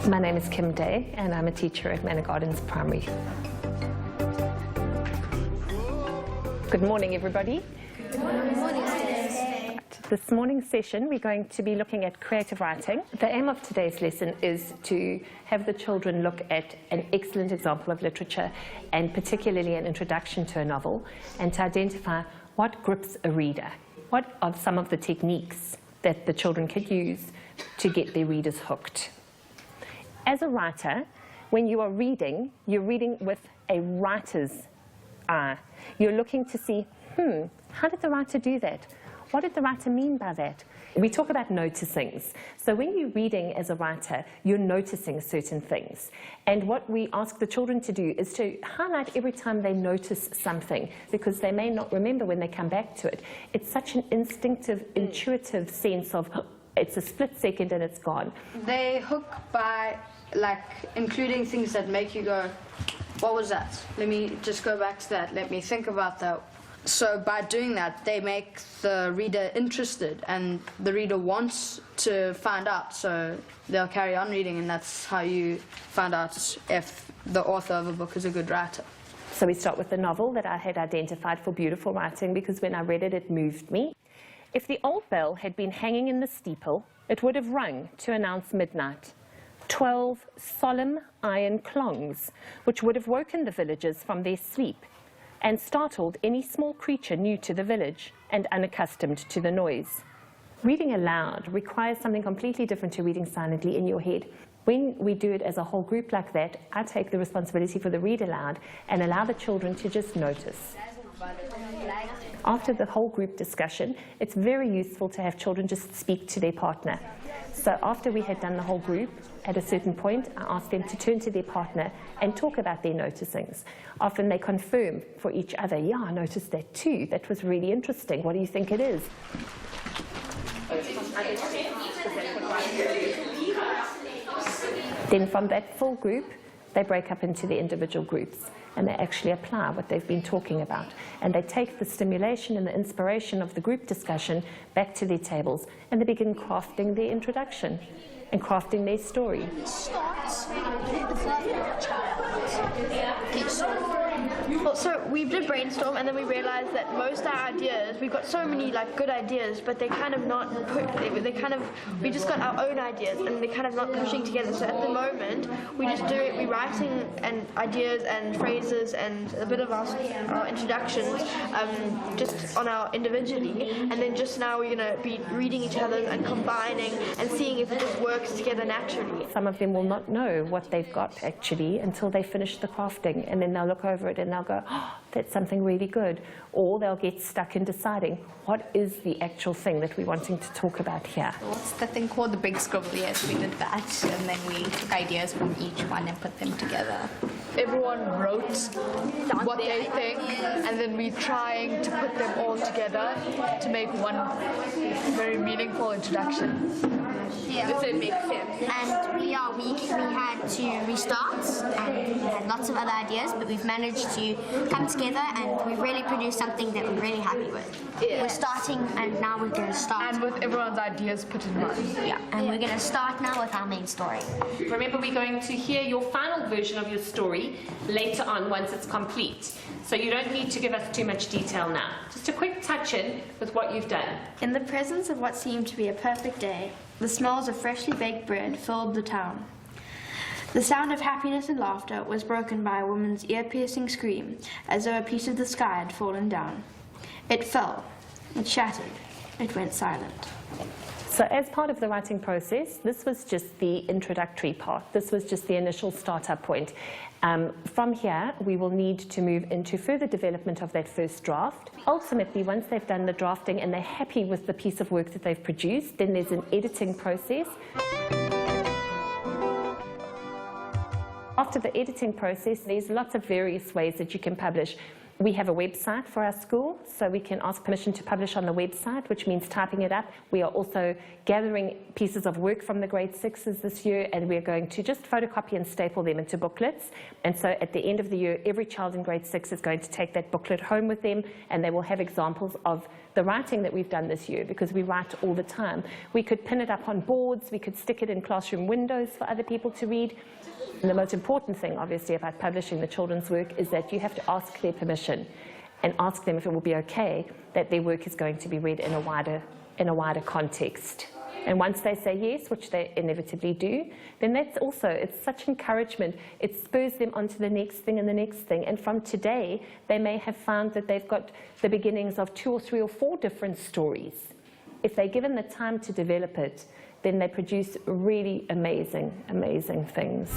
My name is Kim Day, and I'm a teacher at Manor Gardens Primary. Good morning, everybody. Good morning, Stacey. This morning's session, we're going to be looking at creative writing. The aim of today's lesson is to have the children look at an excellent example of literature, and particularly an introduction to a novel, and to identify what grips a reader. What are some of the techniques that the children could use to get their readers hooked? As a writer, when you are reading, you're reading with a writer's eye. You're looking to see, how did the writer do that? What did the writer mean by that? We talk about noticings. So when you're reading as a writer, you're noticing certain things. And what we ask the children to do is to highlight every time they notice something, because they may not remember when they come back to it. It's such an instinctive, intuitive sense of, it's a split second and it's gone. They hook by including things that make you go, what was that? Let me just go back to that. Let me think about that. So by doing that, they make the reader interested, and the reader wants to find out, so they'll carry on reading, and that's how you find out if the author of a book is a good writer. So we start with the novel that I had identified for beautiful writing, because when I read it, it moved me. If the old bell had been hanging in the steeple, it would have rung to announce midnight. 12 solemn iron clongs, which would have woken the villagers from their sleep and startled any small creature new to the village and unaccustomed to the noise. Reading aloud requires something completely different to reading silently in your head. When we do it as a whole group like that, I take the responsibility for the read aloud and allow the children to just notice. After the whole group discussion, it's very useful to have children just speak to their partner. So after we had done the whole group, at a certain point, I asked them to turn to their partner and talk about their noticings. Often they confirm for each other, yeah, I noticed that too. That was really interesting. What do you think it is? Then from that full group, they break up into the individual groups, and they actually apply what they've been talking about. And they take the stimulation and the inspiration of the group discussion back to their tables, and they begin crafting their introduction and crafting their story. So we did brainstorm, and then we realized that most of our ideas, we've got so many good ideas, but they kind of not we just got our own ideas, and they're kind of not pushing together. So at the moment, we just do it, we're writing and ideas and phrases and a bit of our introductions just on our individually, and then just now we're going to be reading each other and combining and seeing if it just works together naturally. Some of them will not know what they've got actually until they finish the crafting, and then they'll look over it and they'll go, oh, that's something really good. Or they'll get stuck in deciding what is the actual thing that we're wanting to talk about here. What's the thing called? The big scribble? Yes, we did that, and then we took ideas from each one and put them together. Everyone wrote what they think, and then we're trying to put them all together to make one very meaningful introduction. Yeah. If it makes sense. And we had to restart, and we had lots of other ideas, but we've managed to come together, and we've really produced something that we're really happy with. Yeah. We're starting, and now we're going to start. And with everyone's ideas put in one. Yeah, and we're going to start now with our main story. Remember, we're going to hear your final version of your story later on once it's complete. So you don't need to give us too much detail now. Just a quick touch-in with what you've done. In the presence of what seemed to be a perfect day, the smells of freshly baked bread filled the town. The sound of happiness and laughter was broken by a woman's ear-piercing scream, as though a piece of the sky had fallen down. It fell, it shattered, it went silent. So as part of the writing process, this was just the introductory part. This was just the initial startup point. From here, we will need to move into further development of that first draft. Ultimately, once they've done the drafting and they're happy with the piece of work that they've produced, then there's an editing process. After the editing process, there's lots of various ways that you can publish. We have a website for our school, so we can ask permission to publish on the website, which means typing it up. We are also gathering pieces of work from the grade 6s this year, and we're going to just photocopy and staple them into booklets. And so at the end of the year, every child in grade 6 is going to take that booklet home with them, and they will have examples of the writing that we've done this year, because we write all the time, we could pin it up on boards, we could stick it in classroom windows for other people to read. And the most important thing, obviously, about publishing the children's work is that you have to ask their permission and ask them if it will be okay that their work is going to be read in a wider context. And once they say yes, which they inevitably do, then that's also, it's such encouragement. It spurs them onto the next thing and the next thing. And from today, they may have found that they've got the beginnings of 2 or 3 or 4 different stories. If they're given the time to develop it, then they produce really amazing, amazing things.